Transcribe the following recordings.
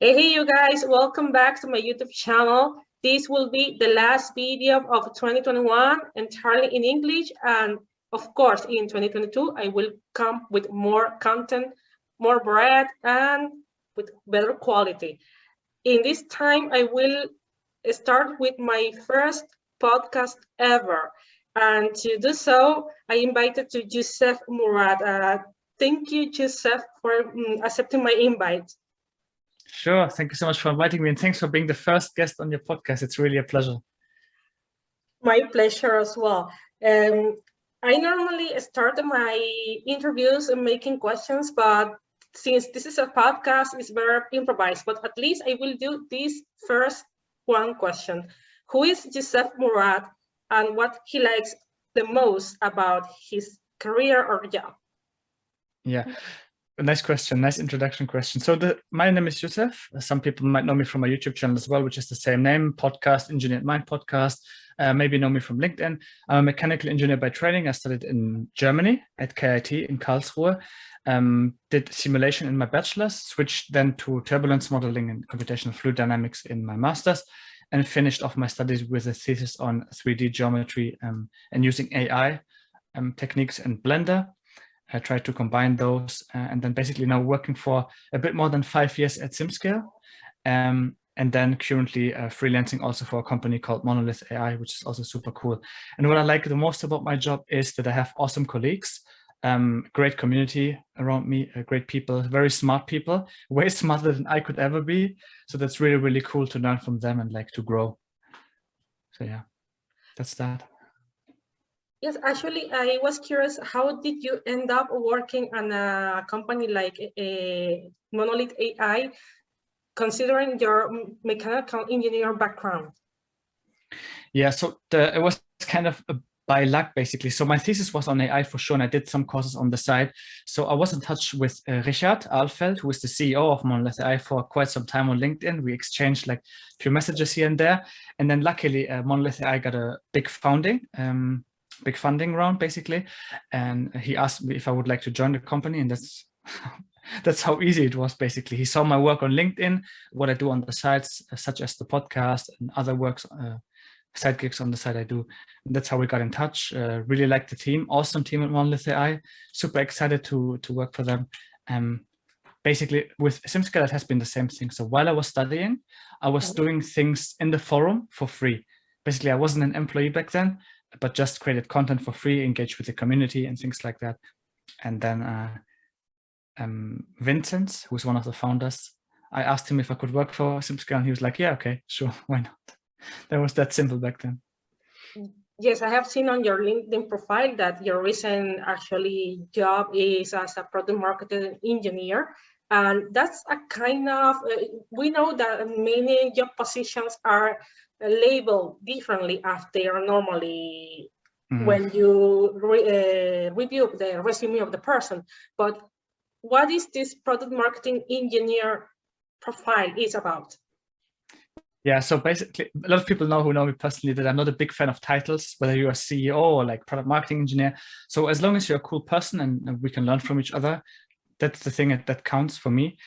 Hey you guys, welcome back to my YouTube channel. This will be the last video of 2021 entirely in English, and of course in 2022 I will come with more content, more bread, and with better quality. In this time I will start with my first podcast ever, and to do so I invited to Jousef Murad. Thank you, Jousef, for accepting my invite. Sure. Thank you so much for inviting me, and thanks for being the first guest on your podcast. It's really a pleasure. My pleasure as well. I normally start my interviews making questions, but since this is a podcast, it's very improvised. But at least I will do this first one question. Who is Jousef Murad, and what he likes the most about his career or job? Yeah. A nice question, nice introduction question. So my name is Jousef. Some people might know me from my YouTube channel as well, which is the same name, Podcast Engineered Mind Podcast. Maybe know me from LinkedIn. I'm a mechanical engineer by training. I studied in Germany at KIT in Karlsruhe. Did simulation in my bachelor's, switched then to turbulence modeling and computational fluid dynamics in my master's, and finished off my studies with a thesis on 3D geometry and using AI techniques and Blender. I tried to combine those, and then basically now working for a bit more than 5 years at SimScale, and then currently freelancing also for a company called Monolith Ai, which is also super cool. And what I like the most about my job is that I have awesome colleagues, great community around me, great people, very smart people, way smarter than I could ever be. So that's really, really cool to learn from them and like to grow. So yeah, that's that. Yes, actually, I was curious, how did you end up working on a company like Monolith Ai, considering your mechanical engineer background? Yeah, so it was kind of by luck, basically. So my thesis was on AI for sure, and I did some courses on the side. So I was in touch with Richard Alfeld, who is the CEO of Monolith AI, for quite some time on LinkedIn. We exchanged like a few messages here and there. And then luckily, Monolith AI got a big funding round, basically. And he asked me if I would like to join the company, and that's how easy it was, basically. He saw my work on LinkedIn, what I do on the sides, such as the podcast and other works, side gigs on the side I do. And that's how we got in touch. Really liked the team, awesome team at Monolith AI. Super excited to work for them. Basically, with SimScale, it has been the same thing. So while I was studying, I was doing things in the forum for free. Basically, I wasn't an employee back then, but just created content for free, engaged with the community and things like that. And then Vincent, who's one of the founders, I asked him if I could work for SimScale, and he was like, yeah, okay, sure, why not? That was that simple back then. Yes, I have seen on your LinkedIn profile that your recent actually job is as a product marketing engineer. And that's a kind of, we know that many job positions are labeled differently as they are normally when you review the resume of the person. But what is this product marketing engineer profile is about? Yeah, so basically, a lot of people who know me personally that I'm not a big fan of titles, whether you're a CEO or like product marketing engineer. So as long as you're a cool person and we can learn from each other, that's the thing that counts for me.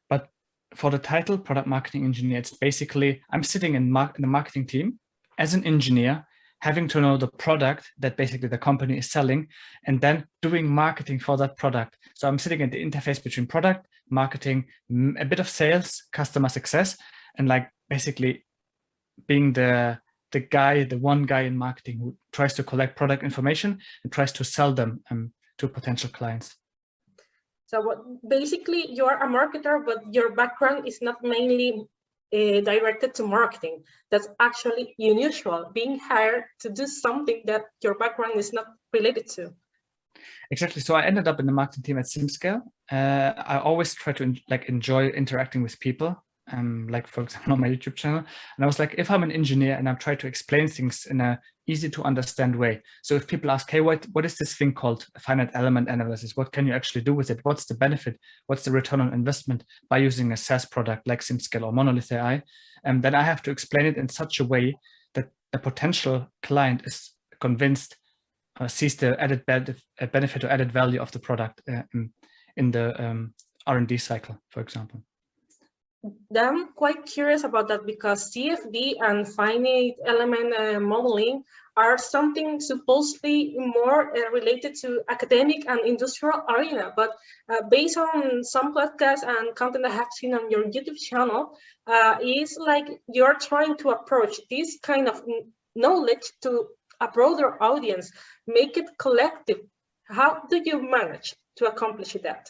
But for the title, product marketing engineer, it's basically, I'm sitting in the marketing team as an engineer, having to know the product that basically the company is selling, and then doing marketing for that product. So I'm sitting at the interface between product, marketing, a bit of sales, customer success, and like basically being the one guy in marketing who tries to collect product information and tries to sell them to potential clients. So basically you're a marketer, but your background is not mainly directed to marketing. That's actually unusual, being hired to do something that your background is not related to. Exactly. So I ended up in the marketing team at SimScale. I always try to enjoy interacting with people. Like for example on my YouTube channel, and I was like, if I'm an engineer and I'm trying to explain things in a easy to understand way, so if people ask, hey, what is this thing called finite element analysis, what can you actually do with it, what's the benefit, what's the return on investment by using a SaaS product like SimScale or Monolith AI, and then I have to explain it in such a way that a potential client is convinced, sees the added benefit or added value of the product in the R&D cycle, for example. I'm quite curious about that because CFD and finite element modeling are something supposedly more related to academic and industrial arena. But based on some podcasts and content I have seen on your YouTube channel, it's like you're trying to approach this kind of knowledge to a broader audience, make it collective. How do you manage to accomplish that?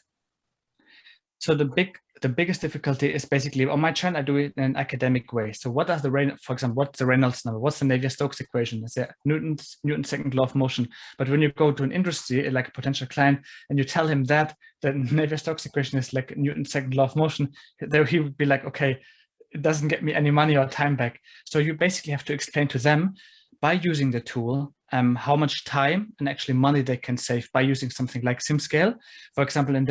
So the biggest difficulty is basically on my channel, I do it in an academic way. So what does for example, what's the Reynolds number? What's the Navier-Stokes equation? It's Newton's second law of motion. But when you go to an industry, like a potential client, and you tell him that the Navier-Stokes equation is like Newton's second law of motion, there he would be like, okay, it doesn't get me any money or time back. So you basically have to explain to them by using the tool, how much time and actually money they can save by using something like SimScale. For example, you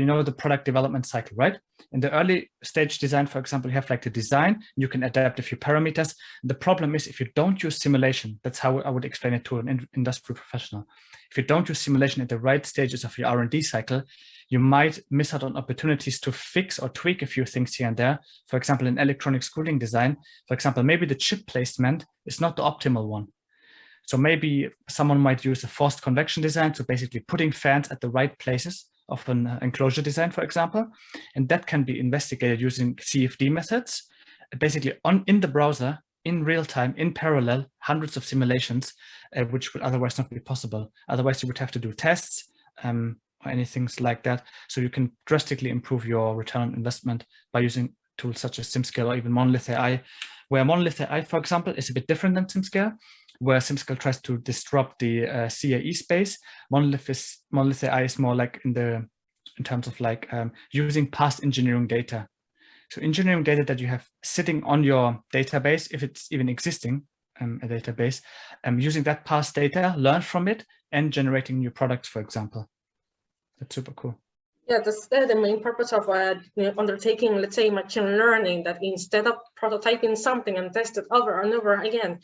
know the product development cycle, right? In the early stage design, for example, you have like the design, you can adapt a few parameters. The problem is if you don't use simulation, that's how I would explain it to an industry professional. If you don't use simulation at the right stages of your R&D cycle, you might miss out on opportunities to fix or tweak a few things here and there. For example, in electronic schooling design, for example, maybe the chip placement is not the optimal one. So maybe someone might use a forced convection design, so basically putting fans at the right places of an enclosure design, for example, and that can be investigated using CFD methods, basically in the browser, in real time, in parallel, hundreds of simulations, which would otherwise not be possible. Otherwise, you would have to do tests or anything like that. So you can drastically improve your return on investment by using tools such as SimScale or even Monolith Ai, where Monolith Ai, for example, is a bit different than SimScale, where SimScale tries to disrupt the CAE space. Monolith Ai is more like in terms of like using past engineering data. So engineering data that you have sitting on your database, if it's even existing, a database, using that past data, learn from it, and generating new products, for example. That's super cool. Yeah, that's the main purpose of undertaking, let's say, machine learning, that instead of prototyping something and test it over and over again,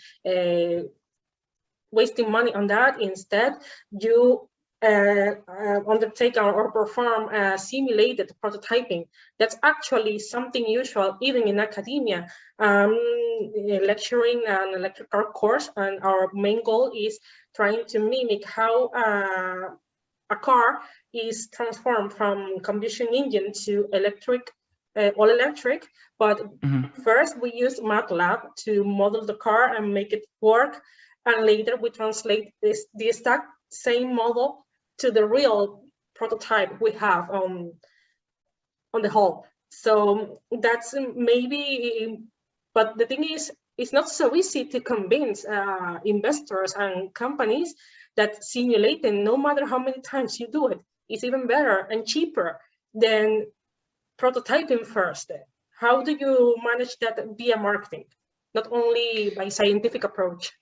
wasting money on that, instead, you undertake or perform simulated prototyping. That's actually something usual even in academia. Lecturing an electrical course, and our main goal is trying to mimic how a car is transformed from combustion engine to all electric. But first we use Matlab to model the car and make it work, and later we translate the exact same model to the real prototype we have on the whole. So that's maybe, but the thing is, it's not so easy to convince investors and companies that simulating, no matter how many times you do it, is even better and cheaper than prototyping first. How do you manage that via marketing, not only by scientific approach?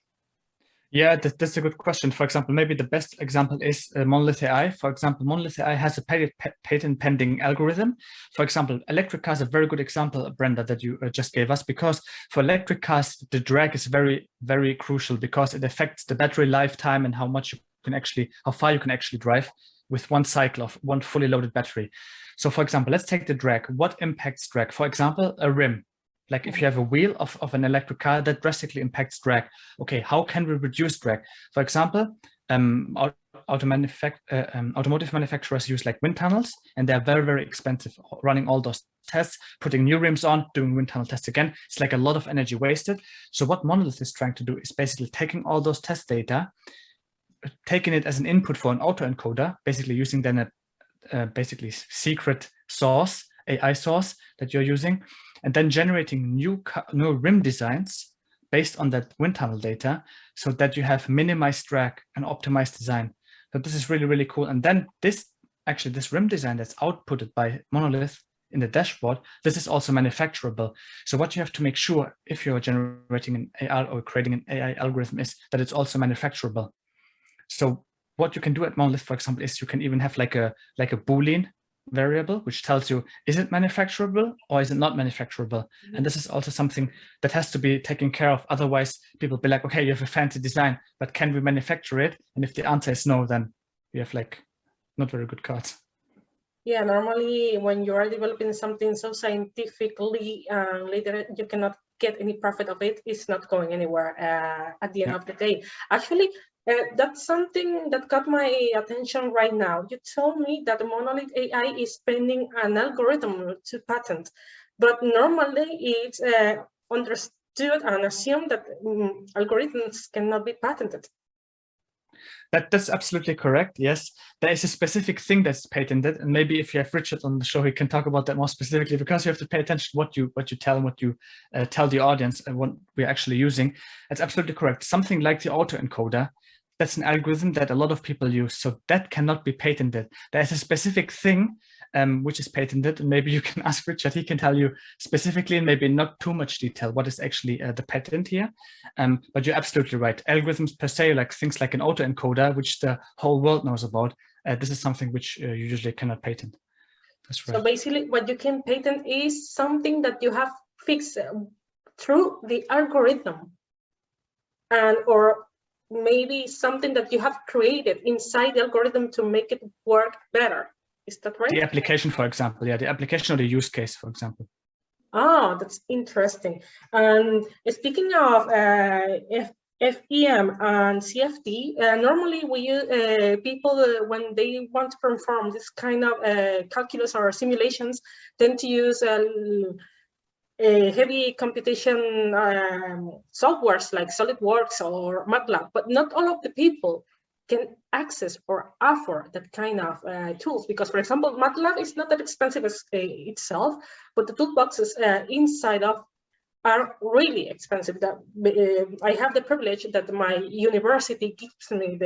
Yeah, that's a good question. For example, maybe the best example is Monolith Ai. For example, Monolith Ai has a patent pending algorithm. For example, electric cars are a very good example, Brenda, that you just gave us, because for electric cars, the drag is very, very crucial because it affects the battery lifetime and how far you can actually drive with one cycle of one fully loaded battery. So for example, let's take the drag. What impacts drag? For example, a rim. Like if you have a wheel of an electric car, that drastically impacts drag. Okay, how can we reduce drag? For example, automotive manufacturers use like wind tunnels, and they're very, very expensive. Running all those tests, putting new rims on, doing wind tunnel tests again, it's like a lot of energy wasted. So what Monolith is trying to do is basically taking all those test data, taking it as an input for an autoencoder, basically using then a basically secret source, AI source that you're using, and then generating new rim designs based on that wind tunnel data so that you have minimized drag and optimized design. So this is really, really cool. And then this rim design that's outputted by Monolith in the dashboard, this is also manufacturable. So what you have to make sure if you're generating an AI or creating an AI algorithm is that it's also manufacturable. So what you can do at Monolith, for example, is you can even have like a Boolean variable, which tells you, is it manufacturable or is it not manufacturable? And this is also something that has to be taken care of. Otherwise, people be like, okay, you have a fancy design, but can we manufacture it? And if the answer is no, then we have like not very good cards. Yeah, normally when you are developing something so scientifically, later you cannot get any profit of it, it's not going anywhere at the end of the day. Actually, that's something that got my attention right now. You told me that Monolith AI is pending an algorithm to patent, but normally it's understood and assumed that algorithms cannot be patented. That's absolutely correct. Yes, there is a specific thing that's patented, and maybe if you have Richard on the show, he can talk about that more specifically, because you have to pay attention to what you tell and what you tell the audience and what we're actually using. That's absolutely correct. Something like the autoencoder, that's an algorithm that a lot of people use, so that cannot be patented. There's a specific thing which is patented, and maybe you can ask Richard, he can tell you specifically, and maybe not too much detail, what is actually the patent here. But you're absolutely right. Algorithms per se, like things like an autoencoder, which the whole world knows about, this is something which you usually cannot patent. That's right. So basically what you can patent is something that you have fixed through the algorithm, and or maybe something that you have created inside the algorithm to make it work better. Is that right? The application, for example, yeah, the application or the use case, for example. Oh, that's interesting. And speaking of FEM and CFD, normally we use people when they want to perform this kind of calculus or simulations tend to use heavy computation softwares like SolidWorks or Matlab, but not all of the people can access or afford that kind of tools, because, for example, Matlab is not that expensive as itself, but the toolboxes inside of are really expensive. That I have the privilege that my university gives me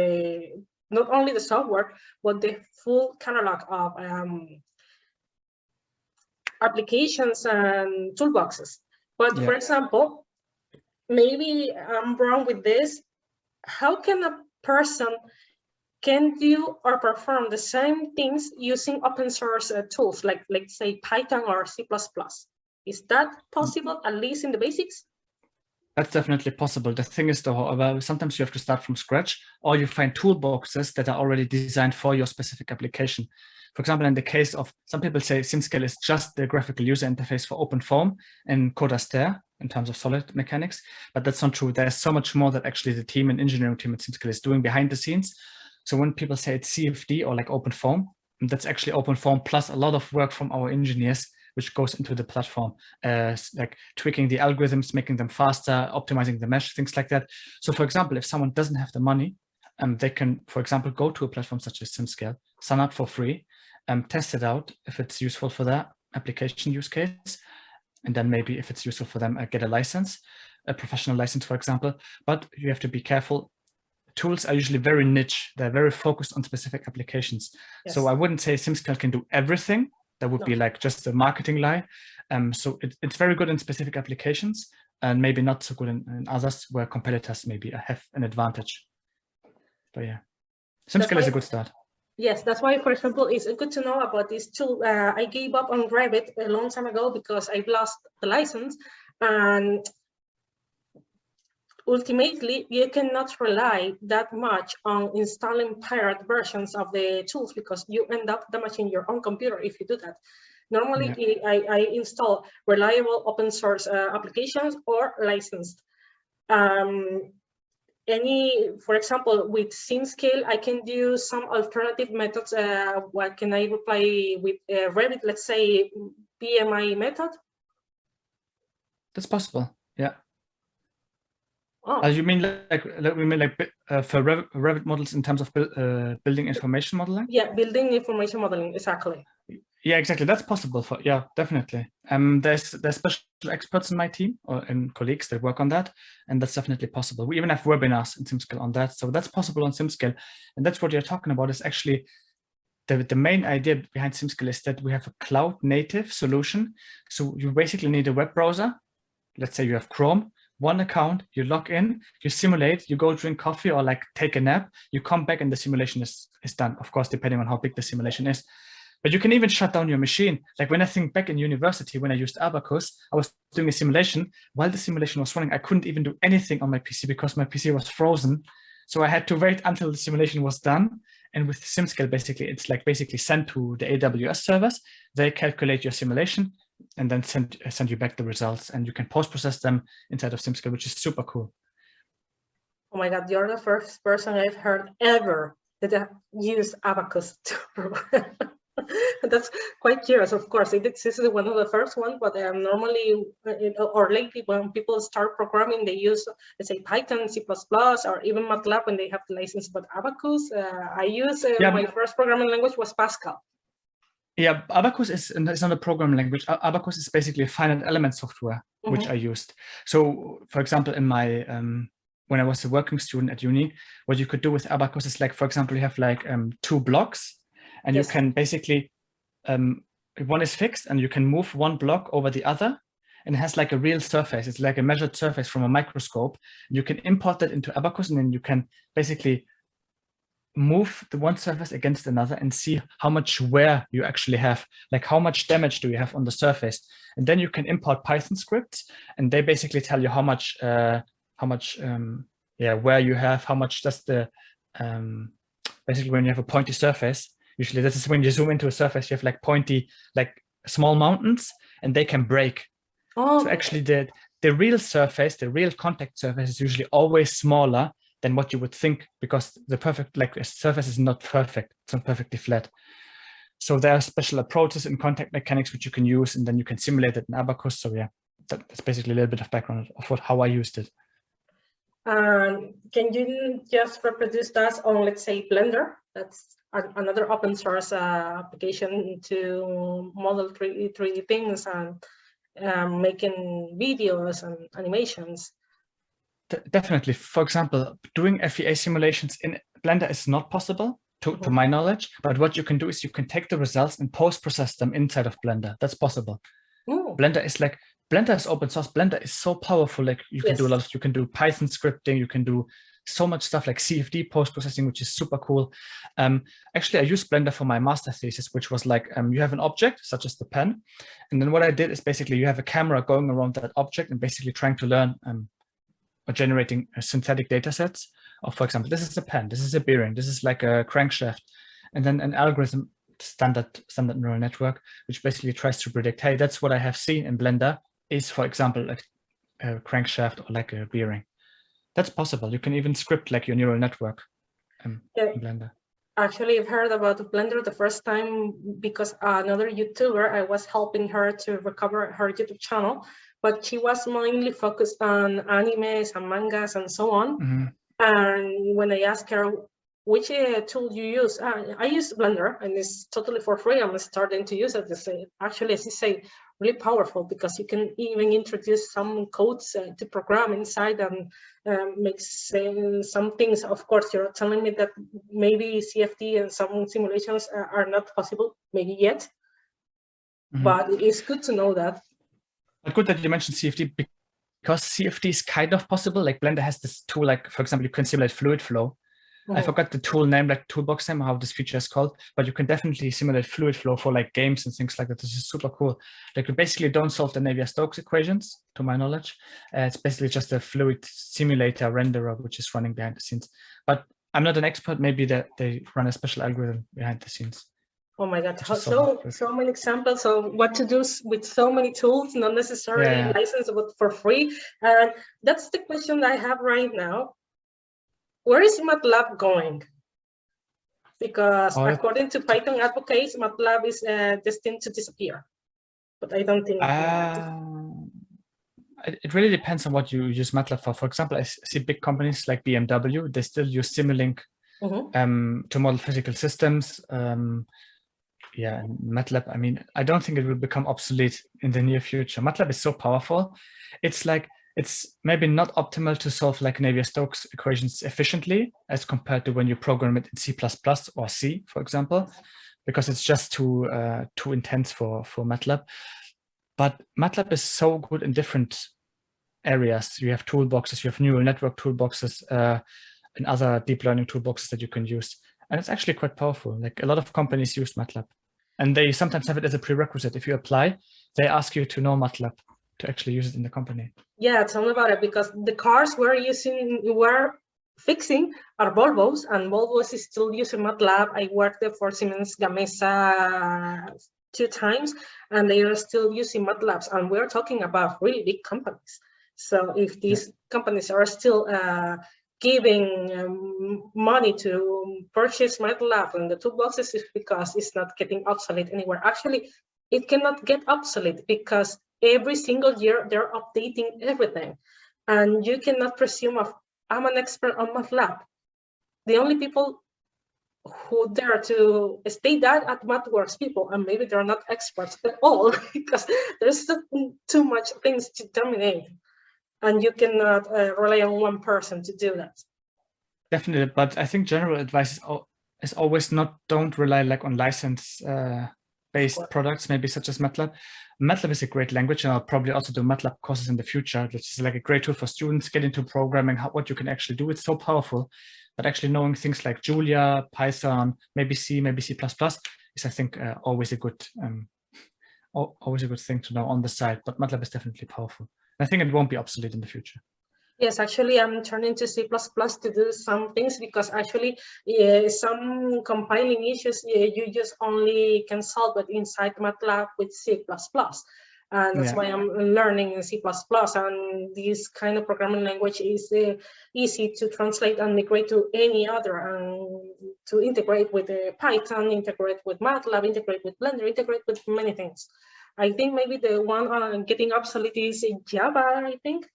not only the software, but the full catalog of applications and toolboxes. But for example, maybe I'm wrong with this. How can a person can do or perform the same things using open source tools like say Python or C++? Is that possible, at least in the basics? That's definitely possible. The thing is, though, however, sometimes you have to start from scratch, or you find toolboxes that are already designed for your specific application. For example, in the case of, some people say SimScale is just the graphical user interface for OpenFOAM and Codaster in terms of solid mechanics, but that's not true. There's so much more that actually the team and engineering team at SimScale is doing behind the scenes. So when people say it's CFD or like OpenFOAM, that's actually OpenFOAM plus a lot of work from our engineers, which goes into the platform, like tweaking the algorithms, making them faster, optimizing the mesh, things like that. So for example, if someone doesn't have the money, they can, for example, go to a platform such as SimScale, sign up for free, test it out if it's useful for their application use case, and then maybe if it's useful for them, get a license, a professional license, for example. But you have to be careful. Tools are usually very niche. They're very focused on specific applications. Yes. So I wouldn't say SimScale can do everything. That would be like just a marketing lie. So it's very good in specific applications and maybe not so good in others where competitors maybe have an advantage. But yeah, SimScale is a good start. Yes, that's why, for example, it's good to know about this tool. I gave up on Revit a long time ago because I've lost the license, and ultimately you cannot rely that much on installing pirate versions of the tools, because you end up damaging your own computer if you do that. Normally, I install reliable open source applications or licensed. For example, with SimScale, I can do some alternative methods. What can I apply with Revit? Let's say PMI method. That's possible. Yeah. Oh. You mean for Revit models in terms of building information modeling? Yeah, building information modeling, exactly. Yeah, exactly. That's possible. Definitely. There's special experts in my team and colleagues that work on that, and that's definitely possible. We even have webinars in SimScale on that, so that's possible on SimScale. And that's what you're talking about. Is actually the main idea behind SimScale is that we have a cloud-native solution. So you basically need a web browser. Let's say you have Chrome. One account, you log in, you simulate, you go drink coffee or like take a nap, you come back and the simulation is done. Of course, depending on how big the simulation is. But you can even shut down your machine. Like when I think back in university, when I used Abacus, I was doing a simulation. While the simulation was running, I couldn't even do anything on my PC because my PC was frozen. So I had to wait until the simulation was done. And with SimScale, basically, it's like basically sent to the AWS servers. They calculate your simulation and then send you back the results, and you can post-process them inside of SimScale, which is super cool. Oh my God, you're the first person I've heard ever that use Abacus to program. That's quite curious. Of course, this is one of the first ones, but normally, or lately, when people start programming, they use, let's say, Python, C++, or even Matlab when they have the license. But Abacus, I use, my first programming language was Pascal. Yeah, Abacus is not a programming language. Abacus is basically a finite element software, which I used. So, for example, in my when I was a working student at uni, what you could do with Abacus is like, for example, you have like 2 blocks, and you can basically, one is fixed, and you can move one block over the other, and it has like a real surface. It's like a measured surface from a microscope. You can import that into Abacus, and then you can basically move the one surface against another and see how much wear you actually have, like how much damage do you have on the surface. And then you can import Python scripts, and they basically tell you how much wear you have, how much does the, basically when you have a pointy surface, usually this is when you zoom into a surface, you have like pointy, like small mountains, and they can break. Oh. So actually the real surface, the real contact surface is usually always smaller than what you would think, because the surface is not perfect. It's not perfectly flat. So there are special approaches in contact mechanics which you can use, and then you can simulate it in Abacus. So yeah, that's basically a little bit of background of how I used it. Can you just reproduce that on, let's say, Blender? That's another open source application to model 3D things and making videos and animations. Definitely. For example, doing FEA simulations in Blender is not possible, to my knowledge. But what you can do is you can take the results and post-process them inside of Blender. That's possible. Ooh. Blender is open source. Blender is so powerful. Like you can do you can do Python scripting. You can do so much stuff like CFD post-processing, which is super cool. Actually, I used Blender for my master thesis, which was like, you have an object such as the pen. And then what I did is basically you have a camera going around that object and basically trying to learn or generating synthetic data sets of, for example, this is a pen, this is a bearing, this is like a crankshaft, and then an algorithm, standard neural network, which basically tries to predict, hey, that's what I have seen in Blender is, for example, like a crankshaft or like a bearing. That's possible. You can even script like your neural network in Blender. Actually, I've heard about Blender the first time because another YouTuber, I was helping her to recover her YouTube channel, but she was mainly focused on animes and mangas and so on. And when I asked her, which tool you use? I use Blender, and it's totally for free. I'm starting to use it. Actually, as you say, really powerful, because you can even introduce some codes to program inside and make some things. Of course, you're telling me that maybe CFD and some simulations are not possible, maybe yet, but it's good to know that. But good that you mentioned CFD, because CFD is kind of possible. Like Blender has this tool, like, for example, you can simulate fluid flow. I forgot the tool name, like toolbox name, how this feature is called, but you can definitely simulate fluid flow for like games and things like that. This is super cool. Like you basically don't solve the Navier-Stokes equations, to my knowledge. It's basically just a fluid simulator renderer, which is running behind the scenes. But I'm not an expert. Maybe that they run a special algorithm behind the scenes. Oh my God, so many examples of what to do with so many tools, not necessarily licensed, but for free. And that's the question I have right now. Where is Matlab going? Because according to Python advocates, Matlab is destined to disappear. But I don't think it really depends on what you use Matlab for. For example, I see big companies like BMW, they still use Simulink to model physical systems. Yeah, and Matlab, I mean, I don't think it will become obsolete in the near future. Matlab is so powerful. It's like, it's maybe not optimal to solve like Navier-Stokes equations efficiently as compared to when you program it in C++ or C, for example, because it's just too intense for Matlab. But Matlab is so good in different areas. You have toolboxes, you have neural network toolboxes, and other deep learning toolboxes that you can use. And it's actually quite powerful. Like a lot of companies use Matlab, and they sometimes have it as a prerequisite. If you apply, they ask you to know Matlab to actually use it in the company. Yeah, tell me about it, because the cars were fixing are Volvos, and Volvos is still using Matlab. I worked there for Siemens Gamesa 2 times, and they are still using Matlabs, and we're talking about really big companies. So if these companies are still giving money to purchase Matlab and the toolboxes, is because it's not getting obsolete anywhere. Actually, it cannot get obsolete because every single year they're updating everything, and you cannot presume of I'm an expert on Matlab. The only people who dare to state that at MathWorks people, and maybe they're not experts at all because there's too much things to dominate, and you cannot rely on one person to do that. Definitely, but I think general advice is always don't rely like on license based products, maybe such as Matlab. Matlab is a great language, and I'll probably also do Matlab courses in the future, which is like a great tool for students get into programming, what you can actually do. It's so powerful, but actually knowing things like Julia, Python, maybe C, maybe C++ is, I think, always a good thing to know on the side. But Matlab is definitely powerful. And I think it won't be obsolete in the future. Yes, actually, I'm turning to C++ to do some things because actually some compiling issues you just only can solve it inside MATLAB with C++. And that's why I'm learning in C++. And this kind of programming language is easy to translate and migrate to any other, and to integrate with Python, integrate with MATLAB, integrate with Blender, integrate with many things. I think maybe the one getting obsolete is Java, I think.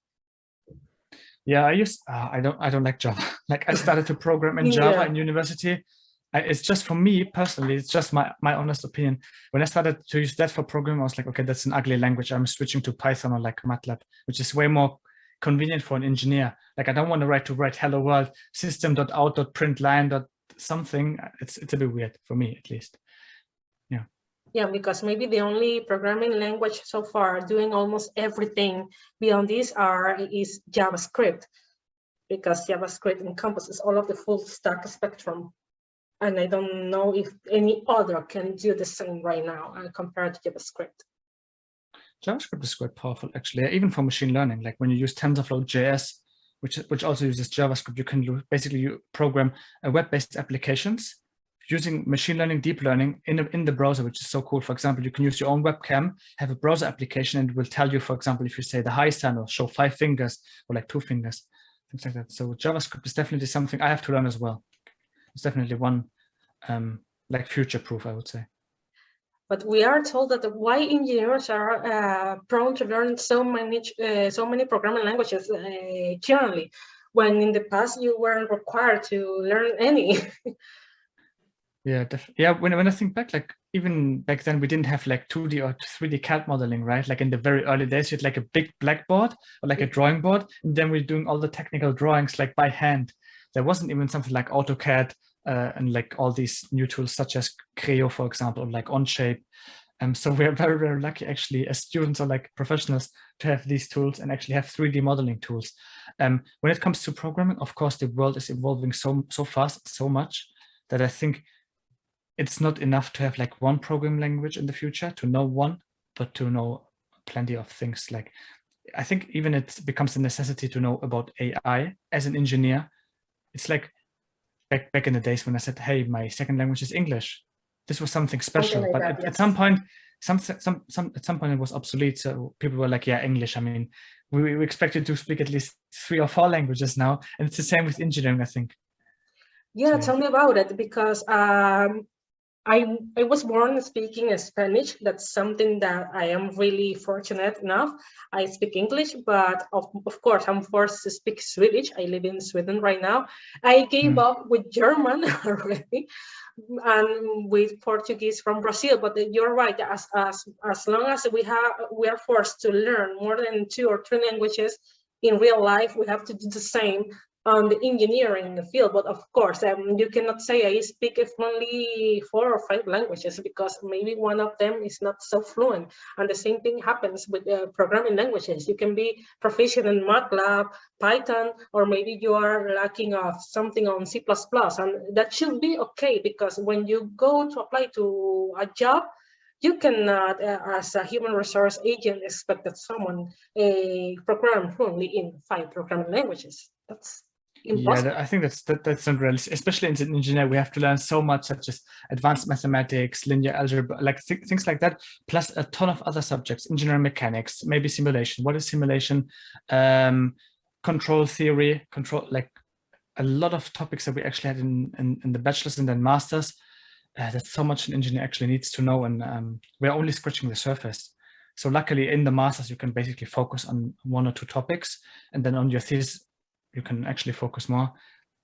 Yeah, I don't like Java. Like I started to program in Java in university. It's just, for me personally, it's just my honest opinion. When I started to use that for programming, I was like, okay, that's an ugly language. I'm switching to Python or like Matlab, which is way more convenient for an engineer. Like I don't want to write hello world system.out.println. something. It's a bit weird for me, at least. Yeah, because maybe the only programming language so far doing almost everything beyond this is JavaScript, because JavaScript encompasses all of the full stack spectrum. And I don't know if any other can do the same right now compared to JavaScript. JavaScript is quite powerful, actually, even for machine learning. Like when you use TensorFlow.js, which also uses JavaScript, you can basically program web-based applications using machine learning, deep learning in the browser, which is so cool. For example, you can use your own webcam, have a browser application, and it will tell you, for example, if you say the high sign or show 5 fingers or like 2 fingers, things like that. So JavaScript is definitely something I have to learn as well. It's definitely one like future-proof, I would say. But we are told that why engineers are prone to learn so many programming languages currently, when in the past you weren't required to learn any. Yeah, yeah. When I think back, like even back then, we didn't have like 2D or 3D CAD modeling, right? Like in the very early days, you had like a big blackboard or like a drawing board, and then we're doing all the technical drawings like by hand. There wasn't even something like AutoCAD and like all these new tools such as Creo, for example, or like Onshape. So we're very, very lucky actually as students or like professionals to have these tools and actually have 3D modeling tools. When it comes to programming, of course, the world is evolving so fast, so much that I think it's not enough to have like one programming language in the future, to know one, but to know plenty of things. Like I think even it becomes a necessity to know about AI as an engineer. It's like back in the days when I said, hey, my second language is English. This was something special, like but that, yes. at some point, at some point it was obsolete. So people were like, yeah, English. I mean, we expected to speak at least 3 or 4 languages now. And it's the same with engineering, I think. Yeah, tell me about it, because I was born speaking Spanish. That's something that I am really fortunate enough. I speak English, but of course I'm forced to speak Swedish. I live in Sweden right now. I gave up with German already, and with Portuguese from Brazil. But you're right. As long as we are forced to learn more than 2 or 3 languages in real life, we have to do the same on the engineering field. But of course, you cannot say I speak only 4 or 5 languages, because maybe one of them is not so fluent. And the same thing happens with programming languages. You can be proficient in Matlab, Python, or maybe you are lacking of something on C++, and that should be okay, because when you go to apply to a job, you cannot, as a human resource agent, expect that someone program fluently in 5 programming languages. Impossible. I think that's not realistic. Especially as an engineer, we have to learn so much, such as advanced mathematics, linear algebra, like things like that, plus a ton of other subjects, engineering mechanics, maybe simulation. What is simulation? Control theory, like a lot of topics that we actually had in the bachelor's and then masters. That's so much an engineer actually needs to know, and we're only scratching the surface. So luckily in the masters, you can basically focus on one or two topics, and then on your thesis, you can actually focus more.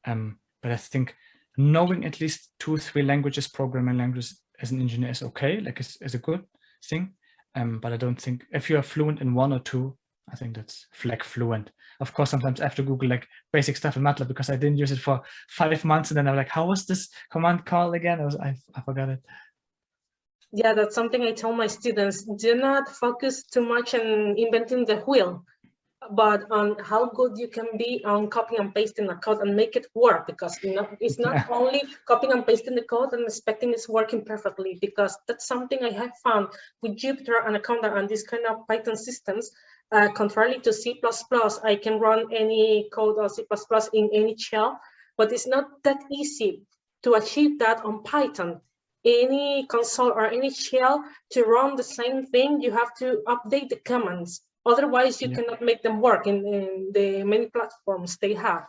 But I think knowing at least 2-3 languages, programming languages as an engineer is okay, like is a good thing. But I don't think if you are fluent in one or two, I think that's flag fluent. Of course, sometimes I have to Google like basic stuff in Matlab because I didn't use it for 5 months, and then I'm like, how was this command call again? I forgot it. Yeah, that's something I tell my students. Do not focus too much on inventing the wheel, but on how good you can be on copying and pasting the code and make it work, because it's not only copying and pasting the code and expecting it's working perfectly, because that's something I have found with Jupyter, Anaconda, and this kind of Python systems. Contrary to C++, I can run any code or C++ in any shell, but it's not that easy to achieve that on Python. Any console or any shell to run the same thing, you have to update the commands. Otherwise, you cannot make them work in the many platforms they have.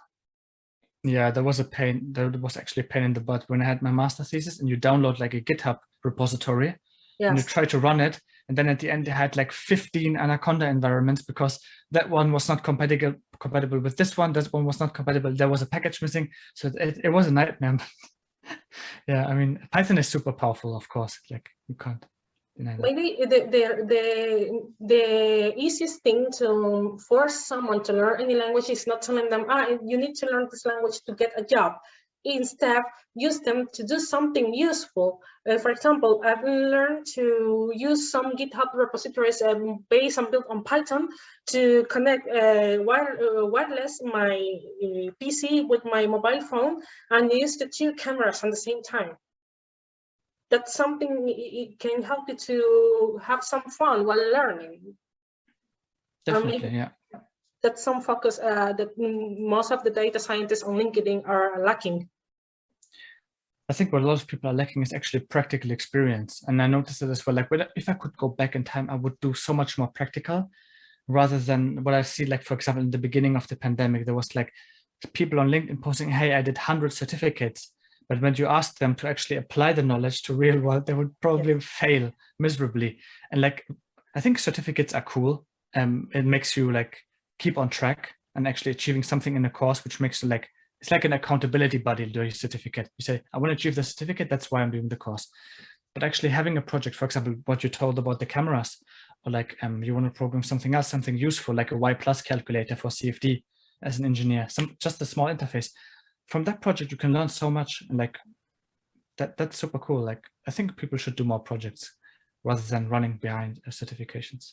Yeah, there was a pain. There was actually a pain in the butt when I had my master thesis, and you download like a GitHub repository, and you try to run it, and then at the end they had like 15 Anaconda environments because that one was not compatible with this one. That one was not compatible. There was a package missing, so it was a nightmare. Yeah, I mean, Python is super powerful, of course. Like you can't deny that. Maybe the easiest thing to force someone to learn any language is not telling them, you need to learn this language to get a job. Instead, use them to do something useful. For example, I've learned to use some GitHub repositories based and built on Python to connect wireless my PC with my mobile phone and use the 2 cameras at the same time. That's something it can help you to have some fun while learning. Definitely, yeah. That's some focus that most of the data scientists on LinkedIn are lacking. I think what a lot of people are lacking is actually practical experience. And I noticed it as well, like if I could go back in time, I would do so much more practical rather than what I see, like, for example, in the beginning of the pandemic, there was like people on LinkedIn posting, hey, I did 100 certificates. But when you ask them to actually apply the knowledge to real world, they would probably fail miserably. And like, I think certificates are cool. It makes you like keep on track and actually achieving something in a course, which makes you like, it's like an accountability buddy doing a certificate. You say, I want to achieve the certificate, that's why I'm doing the course. But actually having a project, for example, what you told about the cameras, or like you want to program something else, something useful, like a Y+ calculator for CFD as an engineer, just a small interface. From that project, you can learn so much, and like that's super cool. Like I think people should do more projects rather than running behind certifications.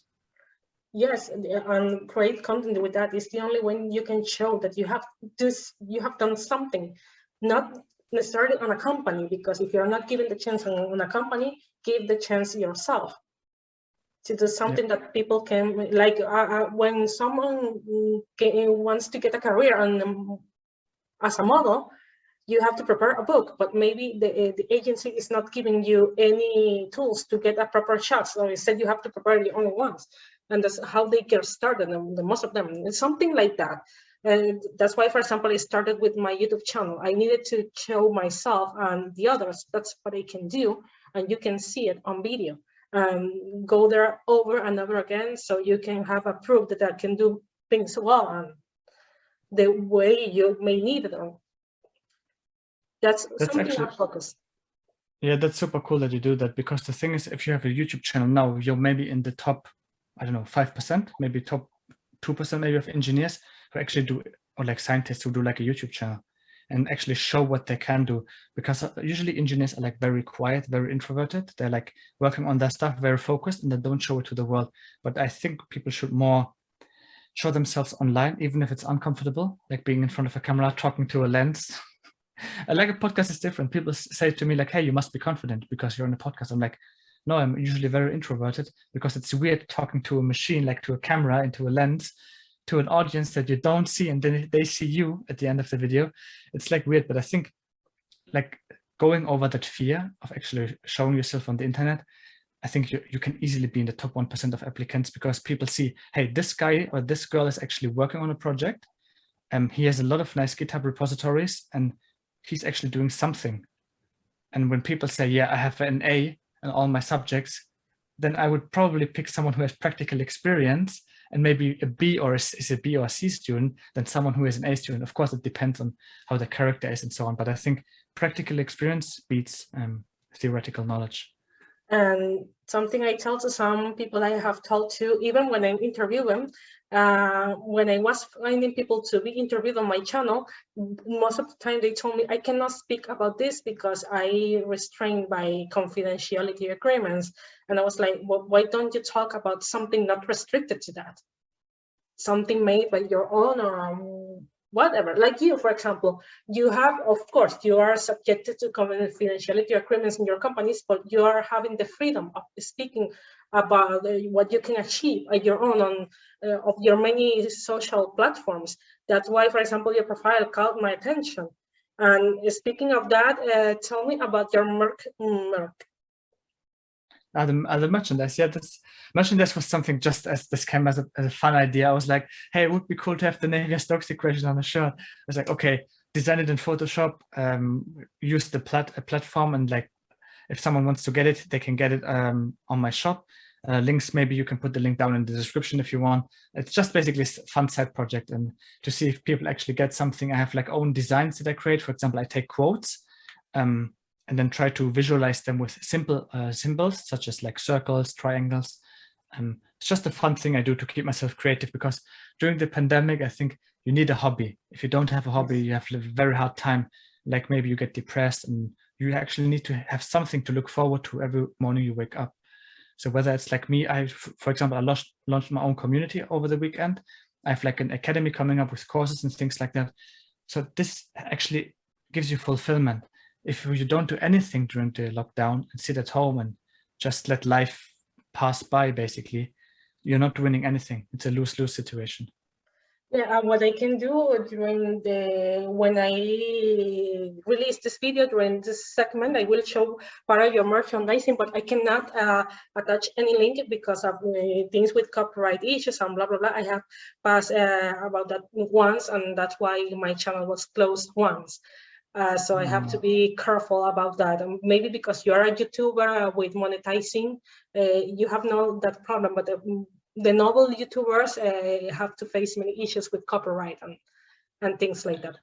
Yes, and create content with that is the only way you can show that you have done something, not necessarily on a company, because if you're not given the chance on a company, give the chance yourself to do something that people can, like when someone wants to get a career as a model, you have to prepare a book, but maybe the agency is not giving you any tools to get a proper shot. So instead, you have to prepare the only ones. And that's how they get started, and most of them. It's something like that. And that's why, for example, I started with my YouTube channel. I needed to show myself and the others, that's what I can do. And you can see it on video. Go there over and over again, so you can have a proof that I can do things well and the way you may need them. That's something actually, I focus. Yeah, that's super cool that you do that, because the thing is, if you have a YouTube channel now, you're maybe in the top, I don't know, 5%, maybe top 2% maybe of engineers who actually do, or like scientists who do like a YouTube channel and actually show what they can do. Because usually engineers are like very quiet, very introverted. They're like working on their stuff, very focused, and they don't show it to the world. But I think people should more show themselves online, even if it's uncomfortable, like being in front of a camera, talking to a lens. Like a podcast is different. People say to me like, hey, you must be confident because you're on a podcast. I'm like, no, I'm usually very introverted because it's weird talking to a machine, like to a camera, into a lens. to an audience that you don't see, and then they see you at the end of the video. It's like weird, but I think like going over that fear of actually showing yourself on the internet, I think you can easily be in the top 1% of applicants, because people see, hey, this guy or this girl is actually working on a project. He has a lot of nice GitHub repositories and he's actually doing something. And when people say, yeah, I have an A in all my subjects, then I would probably pick someone who has practical experience and maybe a B or is a B or a C student than someone who is an A student. Of course, it depends on how the character is and so on. But I think practical experience beats theoretical knowledge. And something I tell to some people I have told to, even when I interview them, when I was finding people to be interviewed on my channel, most of the time they told me I cannot speak about this because I restrained by confidentiality agreements. And I was like, well, why don't you talk about something not restricted to that? Something made by your own or whatever. Like you, for example, you have, of course, you are subjected to confidentiality agreements in your companies, but you are having the freedom of speaking about what you can achieve at your own on of your many social platforms. That's why, for example, your profile caught my attention. And speaking of that, tell me about your merch. The merchandise, yeah, this merchandise was something just as this came as a fun idea. I was like, hey, it would be cool to have the Navia-Stokes equation on a shirt. I was like, okay, design it in Photoshop, use the platform, and like if someone wants to get it, they can get it on my shop. Links, maybe you can put the link down in the description if you want. It's just basically a fun side project, and to see if people actually get something. I have like own designs that I create. For example, I take quotes and then try to visualize them with simple symbols, such as like circles, triangles. It's just a fun thing I do to keep myself creative, because during the pandemic, I think you need a hobby. If you don't have a hobby, you have a very hard time. Like maybe you get depressed, and you actually need to have something to look forward to every morning you wake up. So whether it's like me, for example, I launched my own community over the weekend. I have like an academy coming up with courses and things like that. So this actually gives you fulfillment. If you don't do anything during the lockdown and sit at home and just let life pass by, basically, you're not winning anything. It's a lose-lose situation. Yeah, what I can do when I release this video during this segment, I will show part of your merchandising, but I cannot attach any link because of things with copyright issues and blah, blah, blah. I have passed about that once, and that's why my channel was closed once. So I have to be careful about that. And maybe because you're a YouTuber with monetizing, you have no that problem, but the novel YouTubers have to face many issues with copyright and things like that.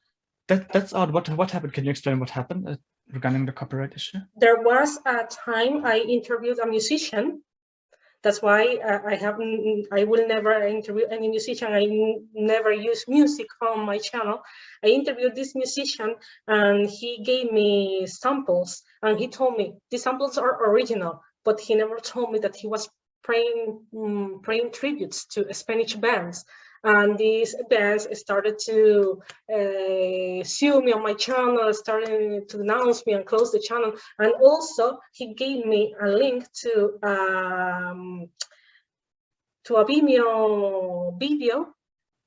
That's odd. What happened? Can you explain what happened regarding the copyright issue? There was a time I interviewed a musician. That's why I will never interview any musician. I never use music on my channel. I interviewed this musician and he gave me samples, and he told me these samples are original, but he never told me that he was paying tributes to Spanish bands. And these bands started to sue me on my channel, started to denounce me and close the channel. And also, he gave me a link to a Vimeo video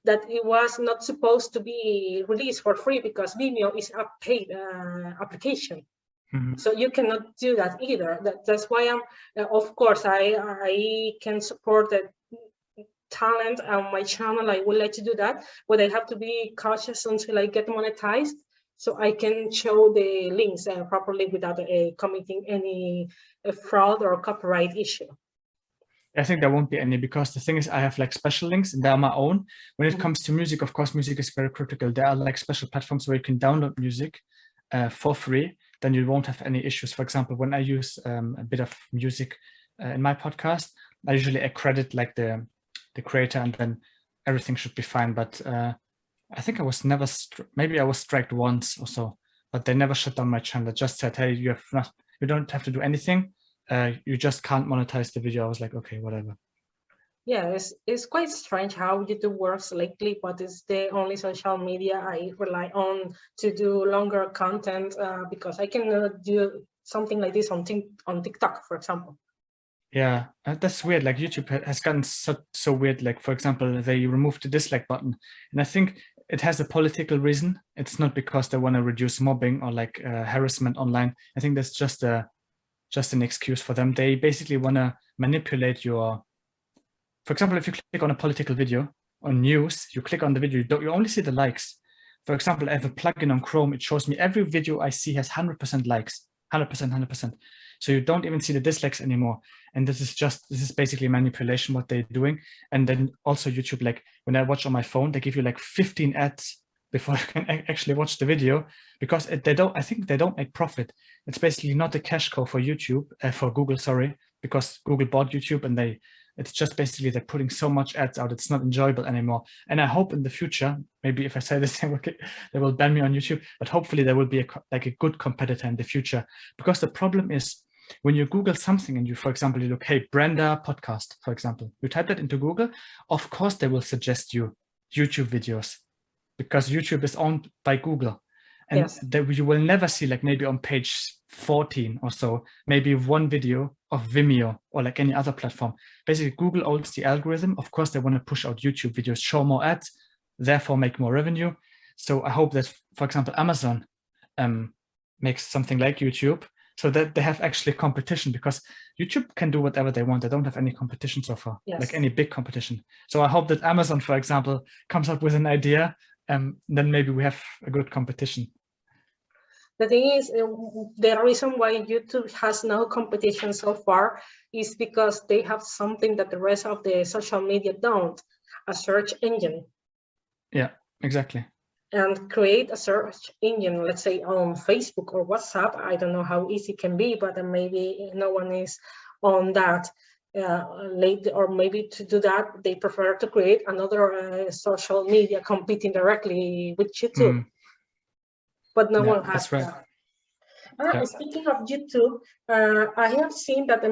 that it was not supposed to be released for free, because Vimeo is a paid application. So you cannot do that either. That's why of course, I can support the talent on my channel. I would like to do that, but I have to be cautious until I get monetized, so I can show the links properly without committing any fraud or copyright issue. I think there won't be any, because the thing is, I have like special links and they're my own. When it comes to music, of course, music is very critical. There are like special platforms where you can download music for free. Then you won't have any issues. For example, when I use a bit of music in my podcast, I usually accredit like the creator, and then everything should be fine. But I think I was never, maybe I was striked once or so, but they never shut down my channel. They just said, hey, you don't have to do anything. You just can't monetize the video. I was like, okay, whatever. Yeah, it's quite strange how YouTube works lately, but it's the only social media I rely on to do longer content, because I cannot do something like this on TikTok, for example. Yeah, that's weird. Like YouTube has gotten so weird. Like, for example, they removed the dislike button, and I think it has a political reason. It's not because they want to reduce mobbing or like harassment online. I think that's just an excuse for them. They basically want to manipulate your. For example, if you click on a political video on news, you click on the video, you only see the likes. For example, I have a plugin on Chrome. It shows me every video I see has 100% likes, 100%. So you don't even see the dislikes anymore. And this is basically manipulation, what they're doing. And then also YouTube, like when I watch on my phone, they give you like 15 ads before you can actually watch the video, because I think they don't make profit. It's basically not a cash cow for YouTube, for Google, sorry, because Google bought YouTube and it's just basically they're putting so much ads out. It's not enjoyable anymore. And I hope in the future, maybe if I say this, they will ban me on YouTube, but hopefully there will be a good competitor in the future. Because the problem is when you Google something and you, for example, you look, hey, Brenda podcast, for example, you type that into Google, of course, they will suggest you YouTube videos because YouTube is owned by Google. And yes, you will never see, like maybe on page 14 or so, maybe one video of Vimeo or like any other platform. Basically, Google owns the algorithm. Of course, they want to push out YouTube videos, show more ads, therefore make more revenue. So I hope that, for example, Amazon makes something like YouTube so that they have actually competition, because YouTube can do whatever they want. They don't have any competition so far, yes, like any big competition. So I hope that Amazon, for example, comes up with an idea, then maybe we have a good competition. The thing is, the reason why YouTube has no competition so far is because they have something that the rest of the social media don't, a search engine. Yeah, exactly. And create a search engine, let's say on Facebook or WhatsApp. I don't know how easy it can be, but maybe no one is on that late, or maybe to do that, they prefer to create another social media competing directly with YouTube. But no one has that. Speaking of YouTube, I have seen that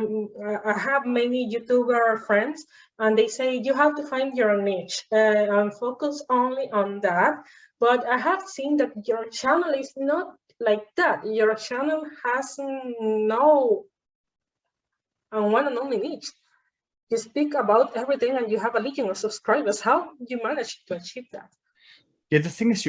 I have many YouTuber friends, and they say you have to find your niche and focus only on that. But I have seen that your channel is not like that. Your channel has no one and only niche. You speak about everything, and you have a legion of subscribers. How you manage to achieve that? Yeah, the thing is,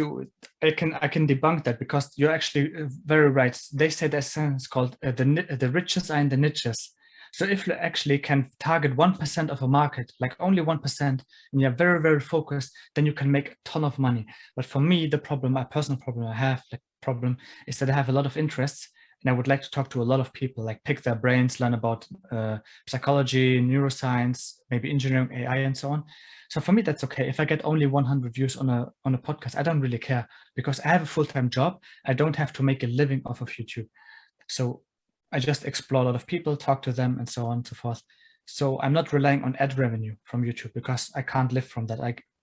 I can debunk that, because you're actually very right. They say there's something called the riches are in the niches. So if you actually can target 1% of a market, like only 1%, and you're very, very focused, then you can make a ton of money. But for me, my personal problem is that I have a lot of interests, and I would like to talk to a lot of people, like pick their brains, learn about psychology, neuroscience, maybe engineering, AI, and so on. So for me, that's okay. If I get only 100 views on a podcast, I don't really care, because I have a full-time job. I don't have to make a living off of YouTube. So I just explore a lot of people, talk to them, and so on and so forth. So I'm not relying on ad revenue from YouTube, because I can't live from that.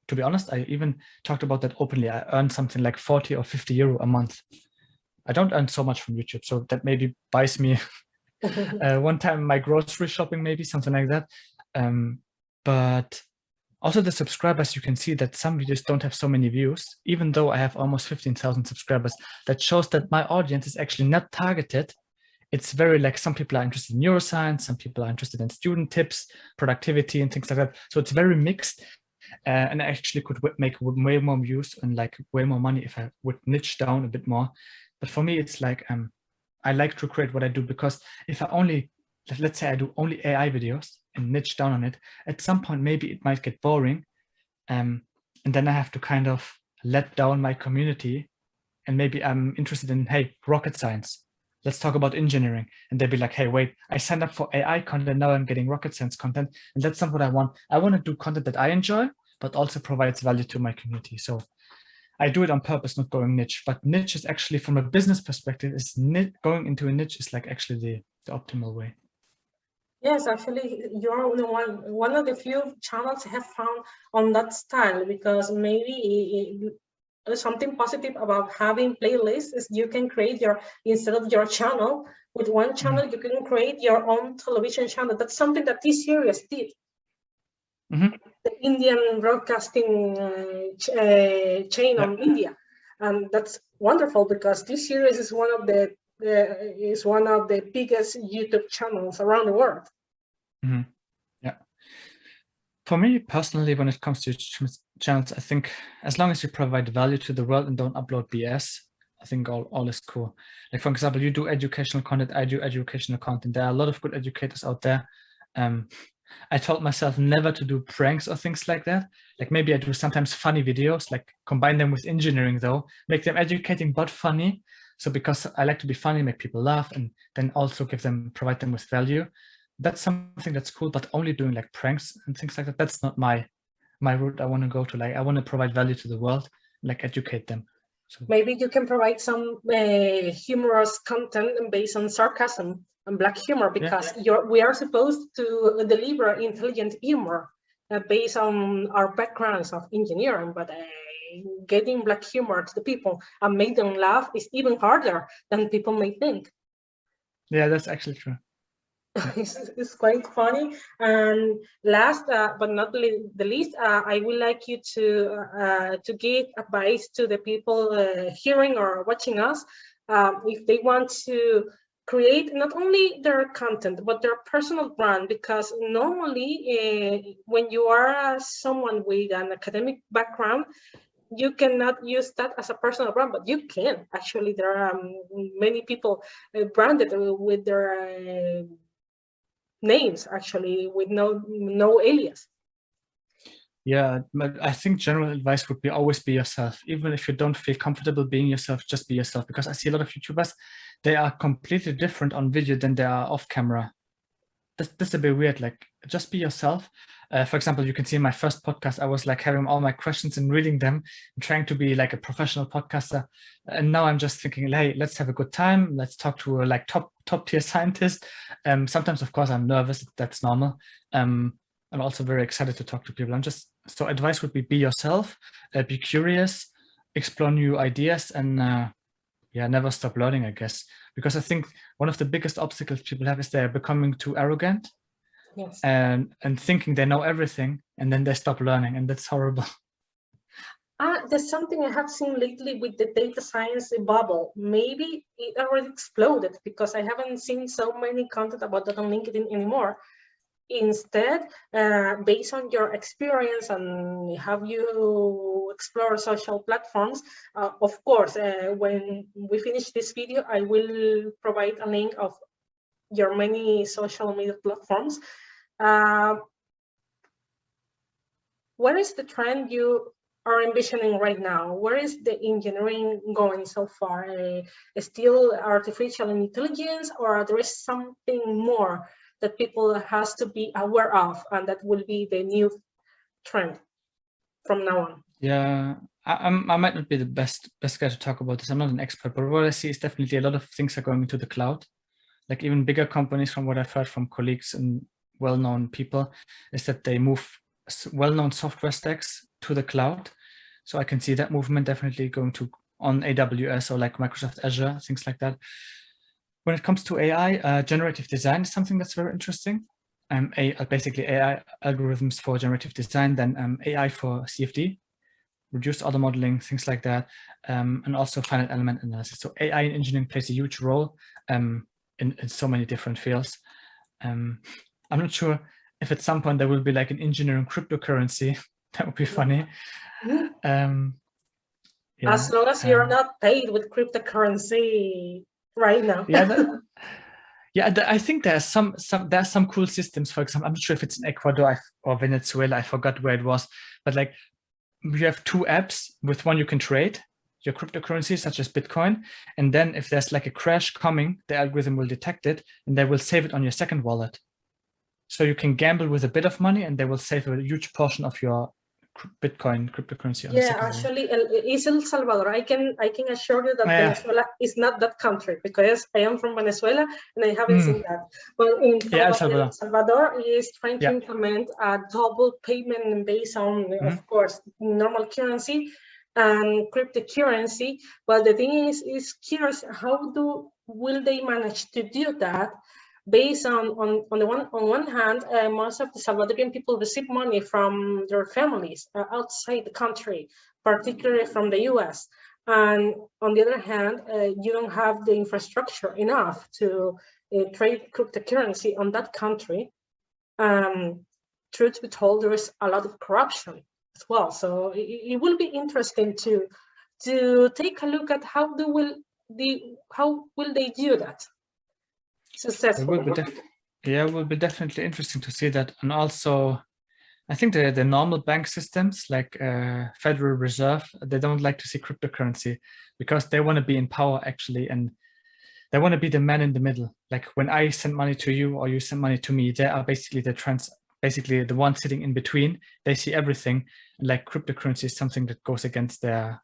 To be honest, I even talked about that openly. I earn something like 40 or 50 euro a month. I don't earn so much from YouTube, so that maybe buys me one time my grocery shopping, maybe something like that. But also the subscribers, you can see that some videos don't have so many views, even though I have almost 15,000 subscribers. That shows that my audience is actually not targeted. It's very like, some people are interested in neuroscience, some people are interested in student tips, productivity, and things like that. So it's very mixed. And I actually could make way more views and like way more money if I would niche down a bit more. But for me, it's like, I like to create what I do, because if I only, let's say I do only AI videos and niche down on it, at some point, maybe it might get boring. And then I have to kind of let down my community, and maybe I'm interested in, hey, rocket science. Let's talk about engineering. And they'll be like, hey, wait, I signed up for AI content. Now I'm getting rocket science content. And that's not what I want. I want to do content that I enjoy, but also provides value to my community. So I do it on purpose, not going niche. But niche is actually, from a business perspective, going into a niche is like actually the optimal way. Yes, actually, you're one of the few channels I have found on that style, because maybe something positive about having playlists is you can create instead of your channel, with one channel, you can create your own television channel. That's something that T-Series did. The Indian broadcasting chain on India. And that's wonderful, because T-Series is one of the biggest YouTube channels around the world. Mhm. Yeah. For me personally, when it comes to channels, I think as long as you provide value to the world and don't upload BS, I think all is cool. Like, for example, you do educational content, I do educational content. There are a lot of good educators out there. I told myself never to do pranks or things like that. Like, maybe I do sometimes funny videos, like combine them with engineering though, make them educating but funny. So because I like to be funny, make people laugh, and then also provide them with value. That's something that's cool, but only doing like pranks and things like that, that's not my route I want to go to. Like, I want to provide value to the world, like educate them. So maybe you can provide some humorous content based on sarcasm and black humor, because we are supposed to deliver intelligent humor based on our backgrounds of engineering, but getting black humor to the people and make them laugh is even harder than people may think. Yeah, that's actually true. It's quite funny. And last but not the least, I would like you to give advice to the people hearing or watching us, if they want to create not only their content but their personal brand, because normally when you are someone with an academic background, you cannot use that as a personal brand, but you can. Actually, there are many people branded with their names, actually, with no alias. Yeah, but I think general advice would be always be yourself. Even if you don't feel comfortable being yourself, just be yourself. Because I see a lot of YouTubers, they are completely different on video than they are off camera. That's a bit weird. Like, just be yourself. For example, you can see in my first podcast, I was like having all my questions and reading them and trying to be like a professional podcaster. And now I'm just thinking, hey, let's have a good time. Let's talk to a like top tier scientist. Sometimes, of course, I'm nervous. That's normal. I'm also very excited to talk to people. So advice would be yourself, be curious, explore new ideas, and yeah, never stop learning, I guess. Because I think one of the biggest obstacles people have is they're becoming too arrogant. Yes. And thinking they know everything, and then they stop learning, and that's horrible. There's something I have seen lately with the data science bubble. Maybe it already exploded because I haven't seen so many content about that on LinkedIn anymore. Instead, based on your experience and how you explore social platforms, of course, when we finish this video, I will provide a link of your many social media platforms. What is the trend you are envisioning right now? Where is the engineering going so far? Still artificial intelligence, or there is something more that people has to be aware of, and that will be the new trend from now on? Yeah, I might not be the best guy to talk about this. I'm not an expert, but what I see is definitely a lot of things are going into the cloud. Like, even bigger companies, from what I've heard from colleagues and well-known people, is that they move well-known software stacks to the cloud. So I can see that movement definitely going to on AWS or like Microsoft Azure, things like that. When it comes to AI, generative design is something that's very interesting. Basically AI algorithms for generative design, then AI for CFD, reduced auto modeling, things like that, and also finite element analysis. So AI in engineering plays a huge role in so many different fields. I'm not sure if at some point there will be like an engineering cryptocurrency. That would be funny. Yeah, as long as you're not paid with cryptocurrency right now. Yeah, I think there's some cool systems. For example, I'm not sure if it's in Ecuador or Venezuela. I forgot where it was, but like, you have two apps. With one you can trade your cryptocurrency, such as Bitcoin, and then if there's like a crash coming, the algorithm will detect it and they will save it on your second wallet. So you can gamble with a bit of money and they will save a huge portion of your Bitcoin cryptocurrency on the second wallet. Actually, it's El Salvador. I can assure you that Venezuela is not that country, because I am from Venezuela and I haven't seen that. But in El Salvador is trying to implement a double payment based on, of course, normal currency and cryptocurrency. But the thing is curious, how will they manage to do that? Based on one hand, most of the Salvadorian people receive money from their families outside the country, particularly from the US. And on the other hand, you don't have the infrastructure enough to trade cryptocurrency on that country. Truth be told, there is a lot of corruption as well. So it will be interesting to take a look at how they will do that successfully. It will be definitely interesting to see that. And also, I think the normal bank systems like Federal Reserve, they don't like to see cryptocurrency because they want to be in power actually, and they want to be the man in the middle. Like when I send money to you or you send money to me, they are basically basically the one sitting in between. They see everything. And like cryptocurrency is something that goes against their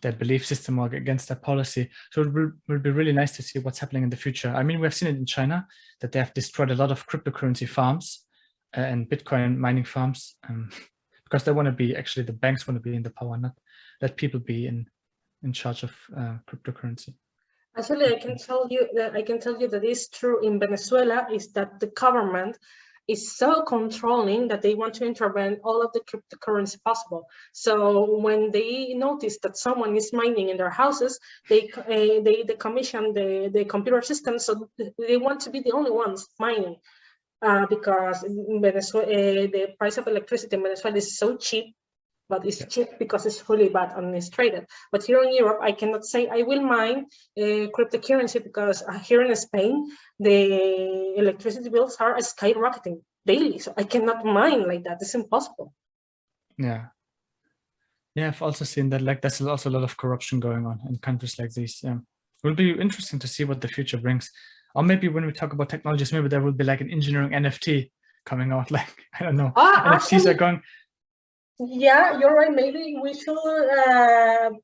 belief system or against their policy. So it will be really nice to see what's happening in the future. I mean, we've seen it in China that they have destroyed a lot of cryptocurrency farms and Bitcoin mining farms because they want to be, actually the banks want to be in the power, not let people be in charge of cryptocurrency. Actually, I can tell you that is true in Venezuela, is that the government is so controlling that they want to intervene all of the cryptocurrency possible. So when they notice that someone is mining in their houses, they commission the computer system, so they want to be the only ones mining because in Venezuela the price of electricity in Venezuela is so cheap. But it's cheap because it's fully bad administrated. But here in Europe, I cannot say I will mine cryptocurrency because here in Spain, the electricity bills are skyrocketing daily. So I cannot mine like that. It's impossible. Yeah. Yeah, I've also seen that, like, there's also a lot of corruption going on in countries like these. Yeah. It will be interesting to see what the future brings. Or maybe when we talk about technologies, maybe there will be like an engineering NFT coming out. Like, I don't know. NFTs are going... Yeah, you're right. Maybe we should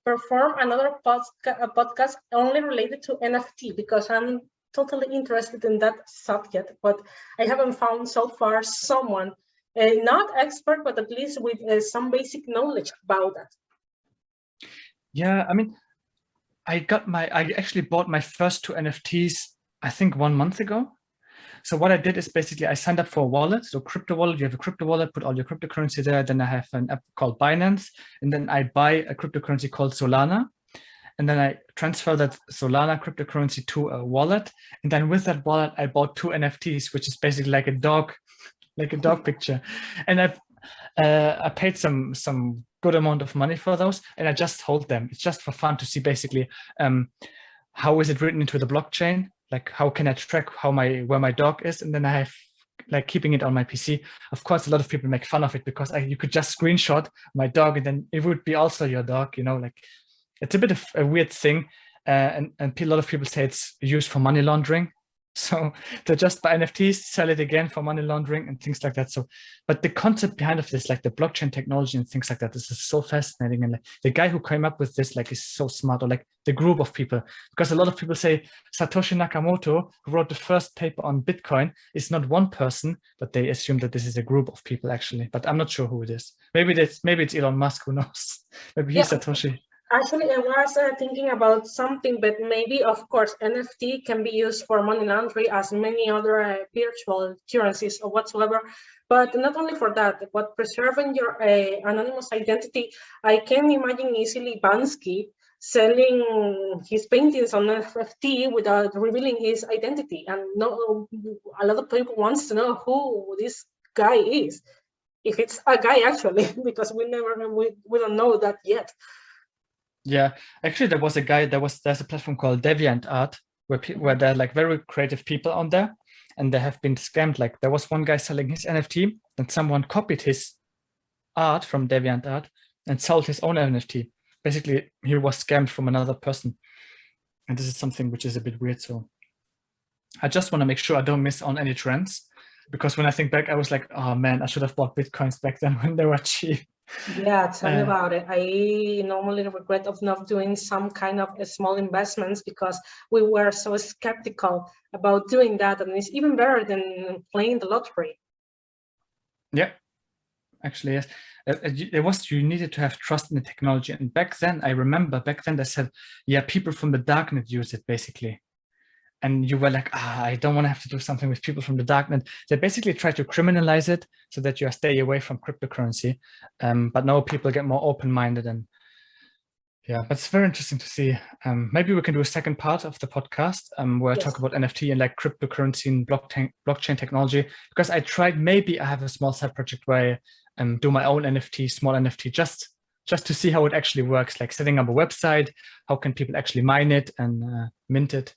perform another podcast only related to NFT because I'm totally interested in that subject, but I haven't found so far someone, not expert, but at least with some basic knowledge about that. Yeah, I mean, I actually bought my first 2 NFTs, I think 1 month ago. So what I did is basically I signed up for a wallet. So crypto wallet, you have a crypto wallet, put all your cryptocurrency there. Then I have an app called Binance. And then I buy a cryptocurrency called Solana. And then I transfer that Solana cryptocurrency to a wallet. And then with that wallet, I bought 2 NFTs, which is basically like a dog picture. And I paid some good amount of money for those. And I just hold them. It's just for fun to see basically how is it written into the blockchain? Like, how can I track where my dog is? And then I have like keeping it on my PC. Of course, a lot of people make fun of it because you could just screenshot my dog and then it would be also your dog, you know, like it's a bit of a weird thing. And a lot of people say it's used for money laundering. So they just buy NFTs, sell it again for money laundering and things like that. So, but the concept behind of this, like the blockchain technology and things like that, this is so fascinating. And like, the guy who came up with this, like, is so smart, or like the group of people, because a lot of people say Satoshi Nakamoto, who wrote the first paper on Bitcoin, is not one person, but they assume that this is a group of people actually. But I'm not sure who it is. Maybe it's Elon Musk, who knows? Maybe he's Satoshi. Actually, I was thinking about something, but maybe, of course, NFT can be used for money laundering as many other virtual currencies or whatsoever. But not only for that, but preserving your anonymous identity. I can imagine easily Bansky selling his paintings on NFT without revealing his identity. And a lot of people wants to know who this guy is, if it's a guy actually, because we don't know that yet. Yeah, actually, there was a guy. There's a platform called DeviantArt where there are like very creative people on there, and they have been scammed. Like there was one guy selling his NFT, and someone copied his art from DeviantArt and sold his own NFT. Basically, he was scammed from another person, and this is something which is a bit weird. So I just want to make sure I don't miss on any trends, because when I think back, I was like, oh man, I should have bought Bitcoins back then when they were cheap. Yeah, tell me about it. I normally regret of not doing some kind of small investments because we were so skeptical about doing that, and it's even better than playing the lottery. Yeah, actually, yes. You needed to have trust in the technology, and back then, I remember they said, yeah, people from the darknet use it basically. And you were like, I don't want to have to do something with people from the darknet. They basically try to criminalize it so that you stay away from cryptocurrency. But now people get more open-minded, and Yeah, that's very interesting to see. Maybe we can do a second part of the podcast where I talk about NFT and like cryptocurrency and blockchain technology. Because I tried, maybe I have a small side project where I do my own NFT, small NFT, just to see how it actually works, like setting up a website, how can people actually mine it and mint it.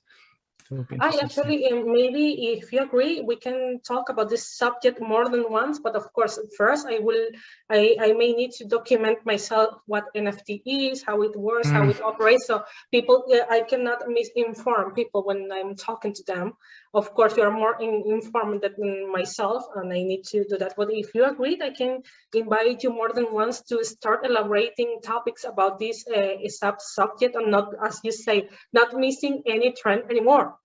I actually, maybe if you agree, we can talk about this subject more than once. But of course, first I may need to document myself what NFT is, how it works, how it operates. So people, I cannot misinform people when I'm talking to them. Of course, you are more informed than myself, and I need to do that. But if you agree, I can invite you more than once to start elaborating topics about this subject, and not, as you say, not missing any trend anymore.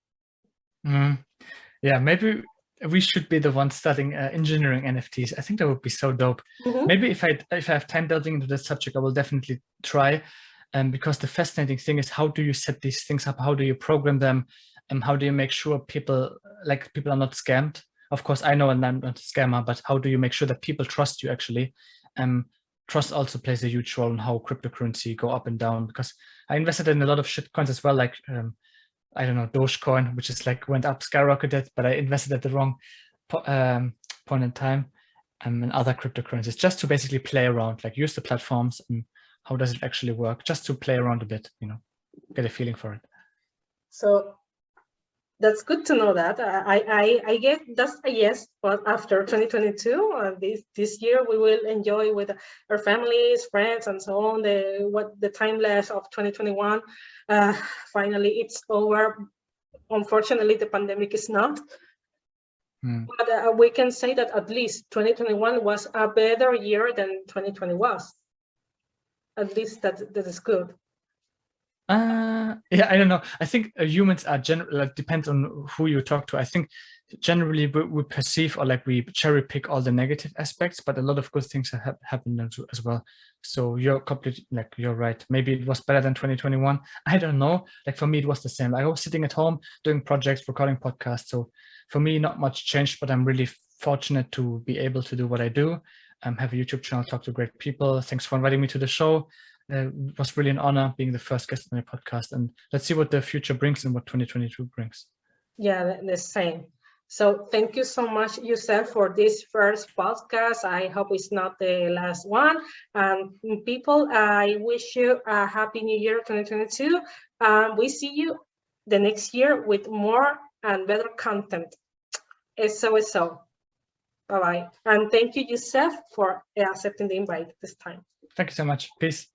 Yeah, maybe we should be the ones studying engineering NFTs. I think that would be so dope. Maybe if I have time delving into that subject, I will definitely try. Because the fascinating thing is, how do you set these things up? How do you program them? And how do you make sure people are not scammed? Of course, I know I'm not a scammer, but how do you make sure that people trust you actually? Trust also plays a huge role in how cryptocurrency go up and down, because I invested in a lot of shit coins as well, like I don't know, Dogecoin, which is like went up, skyrocketed, but I invested at the wrong point in time, and other cryptocurrencies, just to basically play around, like use the platforms and how does it actually work, just to play around a bit, get a feeling for it. So that's good to know that. I get that's a yes, but after 2022, this year we will enjoy with our families, friends, and so on. The timeless of 2021. Finally, it's over. Unfortunately, the pandemic is not. But we can say that at least 2021 was a better year than 2020 was. At least that is good. Yeah, I don't know. I think humans are generally, depends on who you talk to. I think generally we perceive, or like we cherry pick all the negative aspects, but a lot of good things have happened as well. So you're completely, like, you're right. Maybe it was better than 2021. I don't know. Like for me, it was the same. I was sitting at home doing projects, recording podcasts. So for me, not much changed, but I'm really fortunate to be able to do what I do. Have a YouTube channel, talk to great people. Thanks for inviting me to the show. It was really an honor being the first guest on your podcast, and let's see what the future brings and what 2022 brings. Yeah, the same. So thank you so much, Jousef, for this first podcast. I hope it's not the last one. People, I wish you a happy new year 2022. We see you the next year with more and better content. So. Bye-bye. And thank you, Jousef, for accepting the invite this time. Thank you so much. Peace.